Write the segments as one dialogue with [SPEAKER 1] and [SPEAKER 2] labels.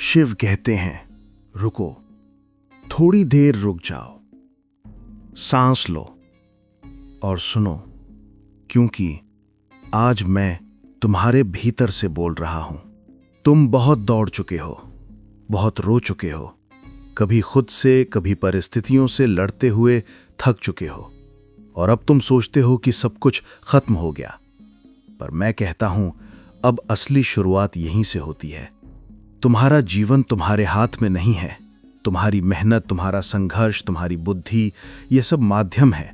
[SPEAKER 1] शिव कहते हैं, रुको, थोड़ी देर रुक जाओ, सांस लो और सुनो, क्योंकि आज मैं तुम्हारे भीतर से बोल रहा हूं। तुम बहुत दौड़ चुके हो, बहुत रो चुके हो, कभी खुद से कभी परिस्थितियों से लड़ते हुए थक चुके हो, और अब तुम सोचते हो कि सब कुछ खत्म हो गया। पर मैं कहता हूं, अब असली शुरुआत यहीं से होती है। तुम्हारा जीवन तुम्हारे हाथ में नहीं है। तुम्हारी मेहनत, तुम्हारा संघर्ष, तुम्हारी बुद्धि, ये सब माध्यम है,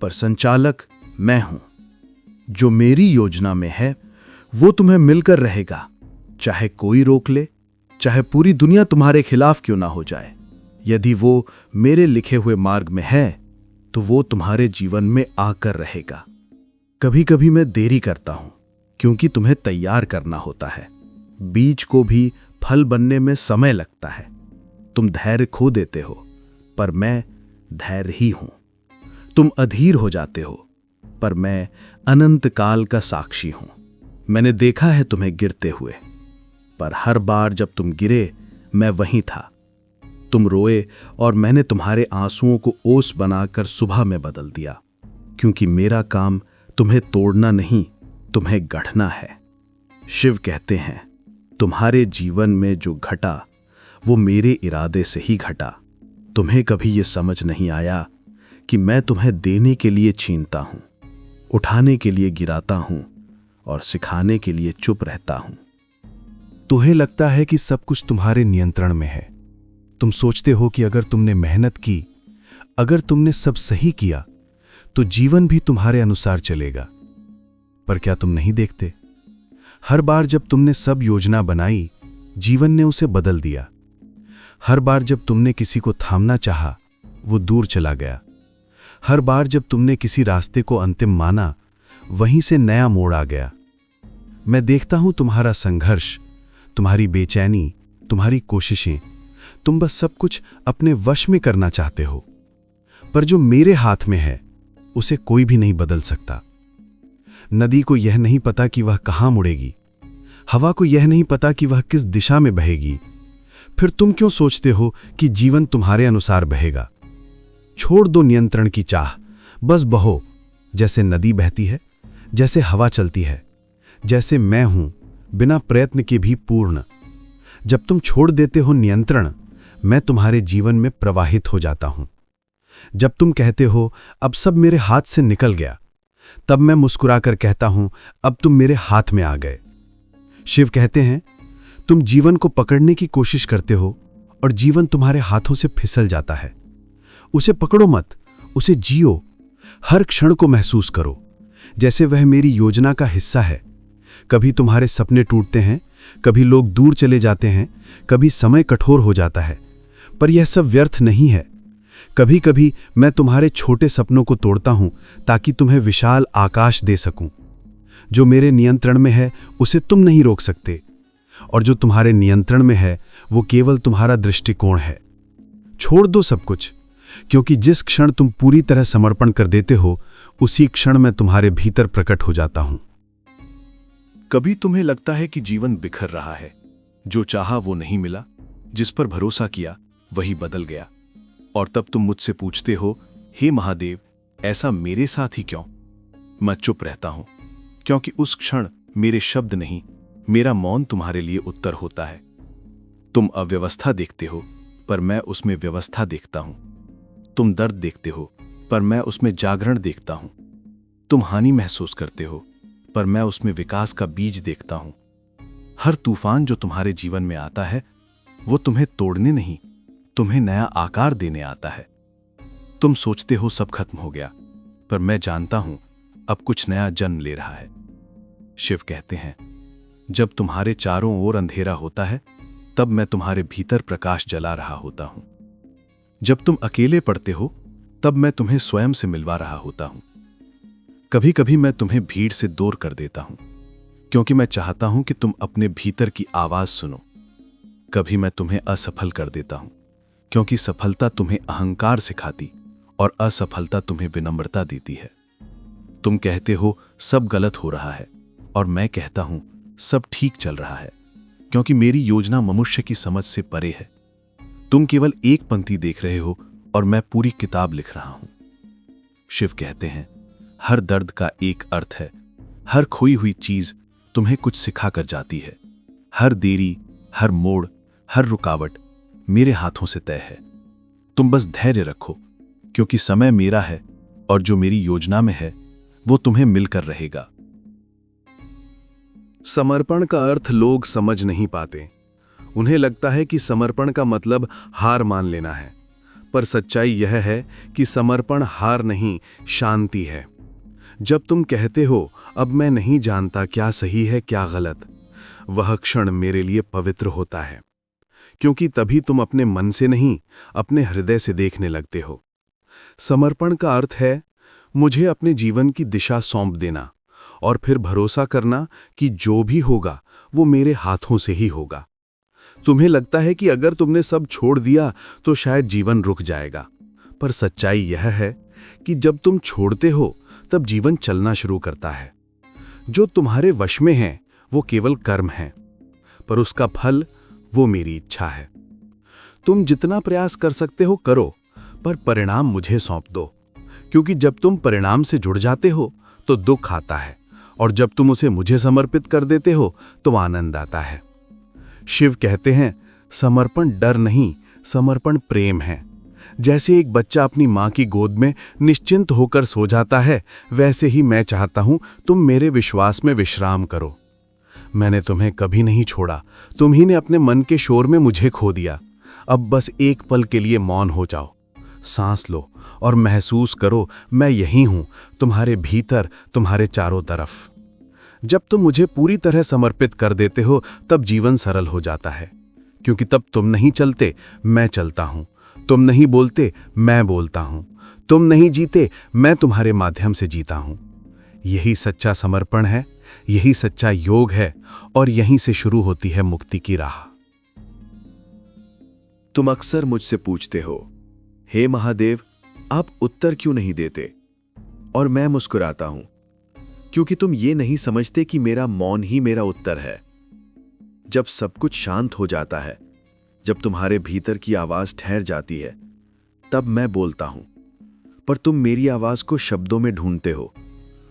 [SPEAKER 1] पर संचालक मैं हूं। जो मेरी योजना में है वो तुम्हें मिलकर रहेगा, चाहे कोई रोक ले, चाहे पूरी दुनिया तुम्हारे खिलाफ क्यों ना हो जाए। यदि वो मेरे लिखे हुए मार्ग में है तो वो तुम्हारे जीवन में आकर रहेगा। कभी कभी मैं देरी करता हूं, क्योंकि तुम्हें तैयार करना होता है। बीज को भी फल बनने में समय लगता है। तुम धैर्य खो देते हो, पर मैं धैर्य ही हूं। तुम अधीर हो जाते हो, पर मैं अनंत काल का साक्षी हूं। मैंने देखा है तुम्हें गिरते हुए, पर हर बार जब तुम गिरे मैं वहीं था। तुम रोए और मैंने तुम्हारे आंसुओं को ओस बनाकर सुबह में बदल दिया, क्योंकि मेरा काम तुम्हें तोड़ना नहीं, तुम्हें गढ़ना है। शिव कहते हैं, तुम्हारे जीवन में जो घटा वो मेरे इरादे से ही घटा। तुम्हें कभी ये समझ नहीं आया कि मैं तुम्हें देने के लिए छीनता हूं, उठाने के लिए गिराता हूं और सिखाने के लिए चुप रहता हूं।
[SPEAKER 2] तुम्हें लगता है कि सब कुछ तुम्हारे नियंत्रण में है। तुम सोचते हो कि अगर तुमने मेहनत की, अगर तुमने सब सही किया, तो जीवन भी तुम्हारे अनुसार चलेगा। पर क्या तुम नहीं देखते, हर बार जब तुमने सब योजना बनाई, जीवन ने उसे बदल दिया। हर बार जब तुमने किसी को थामना चाहा, वो दूर चला गया। हर बार जब तुमने किसी रास्ते को अंतिम माना, वहीं से नया मोड़ आ गया। मैं देखता हूं तुम्हारा संघर्ष, तुम्हारी बेचैनी, तुम्हारी कोशिशें। तुम बस सब कुछ अपने वश में करना चाहते हो, पर जो मेरे हाथ में है उसे कोई भी नहीं बदल सकता। नदी को यह नहीं पता कि वह कहां मुड़ेगी, हवा को यह नहीं पता कि वह किस दिशा में बहेगी। फिर तुम क्यों सोचते हो कि जीवन तुम्हारे अनुसार बहेगा? छोड़ दो नियंत्रण की चाह, बस बहो, जैसे नदी बहती है, जैसे हवा चलती है, जैसे मैं हूं, बिना प्रयत्न के भी पूर्ण। जब तुम छोड़ देते हो नियंत्रण, मैं तुम्हारे जीवन में प्रवाहित हो जाता हूं। जब तुम कहते हो अब सब मेरे हाथ से निकल गया, तब मैं मुस्कुराकर कहता हूं अब तुम मेरे हाथ में आ गए। शिव कहते हैं, तुम जीवन को पकड़ने की कोशिश करते हो और जीवन तुम्हारे हाथों से फिसल जाता है। उसे पकड़ो मत, उसे जियो। हर क्षण को महसूस करो जैसे वह मेरी योजना का हिस्सा है। कभी तुम्हारे सपने टूटते हैं, कभी लोग दूर चले जाते हैं, कभी समय कठोर हो जाता है, पर यह सब व्यर्थ नहीं है। कभी कभी मैं तुम्हारे छोटे सपनों को तोड़ता हूं ताकि तुम्हें विशाल आकाश दे सकूं। जो मेरे नियंत्रण में है उसे तुम नहीं रोक सकते, और जो तुम्हारे नियंत्रण में है वो केवल तुम्हारा दृष्टिकोण है। छोड़ दो सब कुछ, क्योंकि जिस क्षण तुम पूरी तरह समर्पण कर देते हो, उसी क्षण मैं तुम्हारे भीतर प्रकट हो जाता हूं।
[SPEAKER 1] कभी तुम्हें लगता है कि जीवन बिखर रहा है, जो चाहा वो नहीं मिला, जिस पर भरोसा किया वही बदल गया, और तब तुम मुझसे पूछते हो, हे महादेव, ऐसा मेरे साथ ही क्यों? मैं चुप रहता हूं, क्योंकि उस क्षण मेरे शब्द नहीं, मेरा मौन तुम्हारे लिए उत्तर होता है। तुम अव्यवस्था देखते हो, पर मैं उसमें व्यवस्था देखता हूं। तुम दर्द देखते हो, पर मैं उसमें जागरण देखता हूं। तुम हानि महसूस करते हो, पर मैं उसमें विकास का बीज देखता हूं। हर तूफान जो तुम्हारे जीवन में आता है, वो तुम्हें तोड़ने नहीं, तुम्हें नया आकार देने आता है। तुम सोचते हो सब खत्म हो गया, पर मैं जानता हूं अब कुछ नया जन्म ले रहा है। शिव कहते हैं, जब तुम्हारे चारों ओर अंधेरा होता है, तब मैं तुम्हारे भीतर प्रकाश जला रहा होता हूं। जब तुम अकेले पड़ते हो, तब मैं तुम्हें स्वयं से मिलवा रहा होता हूं। कभी कभी मैं तुम्हें भीड़ से दूर कर देता हूं, क्योंकि मैं चाहता हूं कि तुम अपने भीतर की आवाज सुनो। कभी मैं तुम्हें असफल कर देता हूं, क्योंकि सफलता तुम्हें अहंकार सिखाती और असफलता तुम्हें विनम्रता देती है। तुम कहते हो सब गलत हो रहा है, और मैं कहता हूं सब ठीक चल रहा है,
[SPEAKER 3] क्योंकि मेरी योजना मनुष्य की समझ से परे है। तुम केवल एक पंक्ति देख रहे हो और मैं पूरी किताब लिख रहा हूं। शिव कहते हैं, हर दर्द का एक अर्थ है। हर खोई हुई चीज तुम्हें कुछ सिखा कर जाती है। हर देरी, हर मोड़, हर रुकावट मेरे हाथों से तय है। तुम बस धैर्य रखो, क्योंकि समय मेरा है और जो मेरी योजना में है वो तुम्हें मिलकर रहेगा।
[SPEAKER 2] समर्पण का अर्थ लोग समझ नहीं पाते। उन्हें लगता है कि समर्पण का मतलब हार मान लेना है, पर सच्चाई यह है कि समर्पण हार नहीं, शांति है। जब तुम कहते हो अब मैं नहीं जानता क्या सही है क्या गलत, वह क्षण मेरे लिए पवित्र होता है, क्योंकि तभी तुम अपने मन से नहीं, अपने हृदय से देखने लगते हो। समर्पण का अर्थ है मुझे अपने जीवन की दिशा सौंप देना और फिर भरोसा करना कि जो भी होगा वो मेरे हाथों से ही होगा। तुम्हें लगता है कि अगर तुमने सब छोड़ दिया तो शायद जीवन रुक जाएगा, पर सच्चाई यह है कि जब तुम छोड़ते हो तब जीवन चलना शुरू करता है। जो तुम्हारे वश में है वो केवल कर्म है, पर उसका फल वो मेरी इच्छा है। तुम जितना प्रयास कर सकते हो करो, पर परिणाम मुझे सौंप दो, क्योंकि जब तुम परिणाम से जुड़ जाते हो तो दुख आता है, और जब तुम उसे मुझे समर्पित कर देते हो तो आनंद आता है। शिव कहते हैं, समर्पण डर नहीं, समर्पण प्रेम है। जैसे एक बच्चा अपनी माँ की गोद में निश्चिंत होकर सो जाता है, वैसे ही मैं चाहता हूं तुम मेरे विश्वास में विश्राम करो। मैंने तुम्हें कभी नहीं छोड़ा, तुम ही ने अपने मन के शोर में मुझे खो दिया। अब बस एक पल के लिए मौन हो जाओ, सांस लो और महसूस करो मैं यहीं हूं, तुम्हारे भीतर, तुम्हारे चारों तरफ। जब तुम मुझे पूरी तरह समर्पित कर देते हो तब जीवन सरल हो जाता है, क्योंकि तब तुम नहीं चलते, मैं चलता हूं। तुम नहीं बोलते, मैं बोलता हूं। तुम नहीं जीते, मैं तुम्हारे माध्यम से जीता हूं। यही सच्चा समर्पण है, यही सच्चा योग है, और यहीं से शुरू होती है मुक्ति की राह।
[SPEAKER 1] तुम अक्सर मुझसे पूछते हो, हे महादेव, आप उत्तर क्यों नहीं देते? और मैं मुस्कुराता हूं, क्योंकि तुम ये नहीं समझते कि मेरा मौन ही मेरा उत्तर है। जब सब कुछ शांत हो जाता है, जब तुम्हारे भीतर की आवाज ठहर जाती है, तब मैं बोलता हूं, पर तुम मेरी आवाज को शब्दों में ढूंढते हो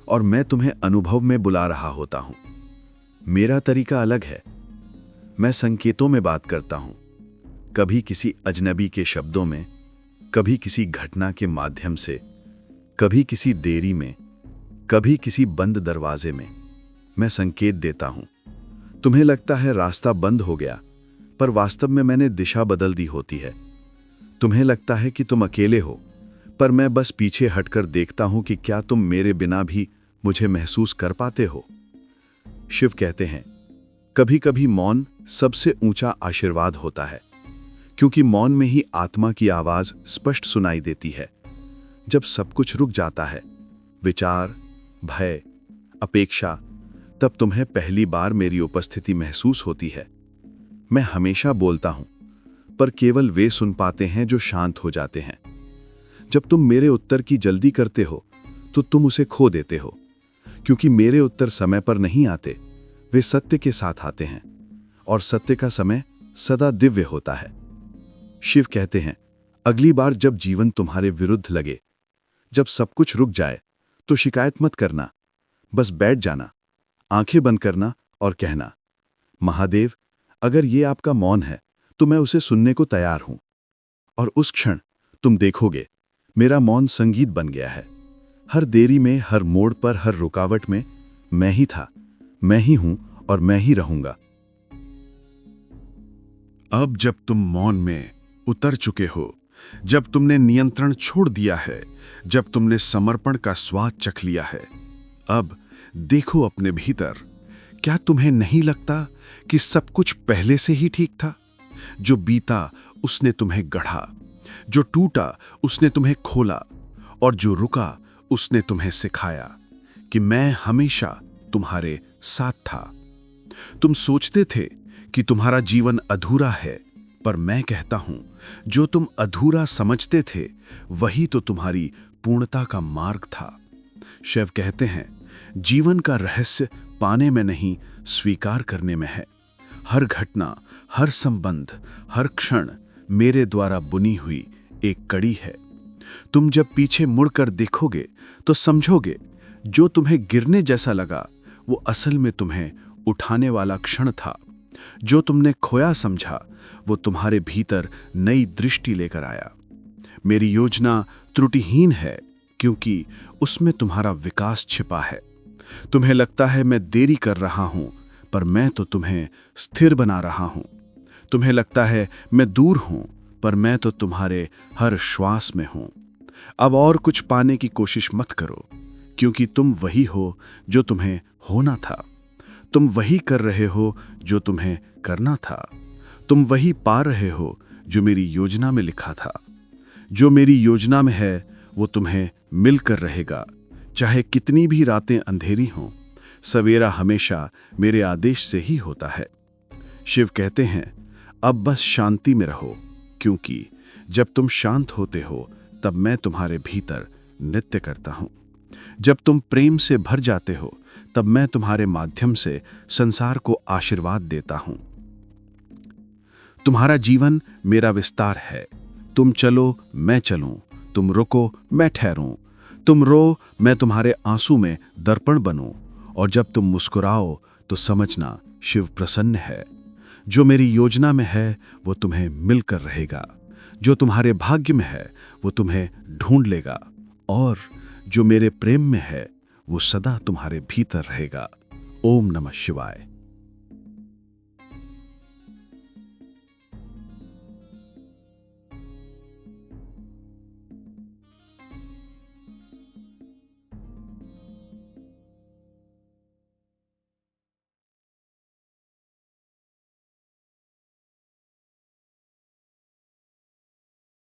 [SPEAKER 1] और मैं तुम्हें अनुभव में बुला रहा होता हूं। मेरा तरीका अलग है। मैं संकेतों में बात करता हूं, कभी किसी अजनबी के शब्दों में, कभी किसी घटना के माध्यम से, कभी किसी देरी में, कभी किसी बंद दरवाजे में। मैं संकेत देता हूं। तुम्हें लगता है रास्ता बंद हो गया, पर वास्तव में मैंने दिशा बदल दी होती है। तुम्हें लगता है कि तुम अकेले हो, पर मैं बस पीछे हटकर देखता हूं कि क्या तुम मेरे बिना भी मुझे महसूस कर पाते हो। शिव कहते हैं, कभी कभी मौन सबसे ऊंचा आशीर्वाद होता है, क्योंकि मौन में ही आत्मा की आवाज स्पष्ट सुनाई देती है। जब सब कुछ रुक जाता है, विचार, भय, अपेक्षा, तब तुम्हें पहली बार मेरी उपस्थिति महसूस होती है। मैं हमेशा बोलता हूं, पर केवल वे सुन पाते हैं जो शांत हो जाते हैं। जब तुम मेरे उत्तर की जल्दी करते हो तो तुम उसे खो देते हो, क्योंकि मेरे उत्तर समय पर नहीं आते, वे सत्य के साथ आते हैं, और सत्य का समय सदा दिव्य होता है। शिव कहते हैं, अगली बार जब जीवन तुम्हारे विरुद्ध लगे, जब सब कुछ रुक जाए, तो शिकायत मत करना, बस बैठ जाना, आंखें बंद करना और कहना, महादेव, अगर ये आपका मौन है तो मैं उसे सुनने को तैयार हूं। और उस क्षण तुम देखोगे मेरा मौन संगीत बन गया है। हर देरी में, हर मोड़ पर, हर रुकावट में मैं ही था, मैं ही हूं और मैं ही रहूंगा।
[SPEAKER 3] अब जब तुम मौन में उतर चुके हो, जब तुमने नियंत्रण छोड़ दिया है, जब तुमने समर्पण का स्वाद चख लिया है, अब देखो अपने भीतर। क्या तुम्हें नहीं लगता कि सब कुछ पहले से ही ठीक था? जो बीता उसने तुम्हें गढ़ा, जो टूटा उसने तुम्हें खोला, और जो रुका उसने तुम्हें सिखाया कि मैं हमेशा तुम्हारे साथ था। तुम सोचते थे कि तुम्हारा जीवन अधूरा है, पर मैं कहता हूं, जो तुम अधूरा समझते थे वही तो तुम्हारी पूर्णता का मार्ग था। शिव कहते हैं, जीवन का रहस्य पाने में नहीं, स्वीकार करने में है। हर घटना, हर संबंध, हर क्षण मेरे द्वारा बुनी हुई एक कड़ी है। तुम जब पीछे मुड़कर देखोगे तो समझोगे जो तुम्हें गिरने जैसा लगा वो असल में तुम्हें उठाने वाला क्षण था। जो तुमने खोया समझा वो तुम्हारे भीतर नई दृष्टि लेकर आया। मेरी योजना त्रुटिहीन है क्योंकि उसमें तुम्हारा विकास छिपा है। तुम्हें लगता है मैं देरी कर रहा हूं, पर मैं तो तुम्हें स्थिर बना रहा हूं। तुम्हें लगता है मैं दूर हूं, पर मैं तो तुम्हारे हर श्वास में हूं। अब और कुछ पाने की कोशिश मत करो, क्योंकि तुम वही हो जो तुम्हें होना था। तुम वही कर रहे हो जो तुम्हें करना था। तुम वही पा रहे हो जो मेरी योजना में लिखा था। जो मेरी योजना में है वो तुम्हें मिलकर रहेगा, चाहे कितनी भी रातें अंधेरी हों। सवेरा हमेशा मेरे आदेश से ही होता है। शिव कहते हैं, अब बस शांति में रहो, क्योंकि जब तुम शांत होते हो तब मैं तुम्हारे भीतर नृत्य करता हूं। जब तुम प्रेम से भर जाते हो तब मैं तुम्हारे माध्यम से संसार को आशीर्वाद देता हूं। तुम्हारा जीवन मेरा विस्तार है। तुम चलो, मैं चलूं। तुम रुको, मैं ठहरूं। तुम रो, मैं तुम्हारे आंसू में दर्पण बनूं। और जब तुम मुस्कुराओ तो समझना शिव प्रसन्न है। जो मेरी योजना में है वो तुम्हें मिलकर रहेगा। जो तुम्हारे भाग्य में है वो तुम्हें ढूंढ लेगा। और जो मेरे प्रेम में है वो सदा तुम्हारे भीतर रहेगा। ओम नमः शिवाय।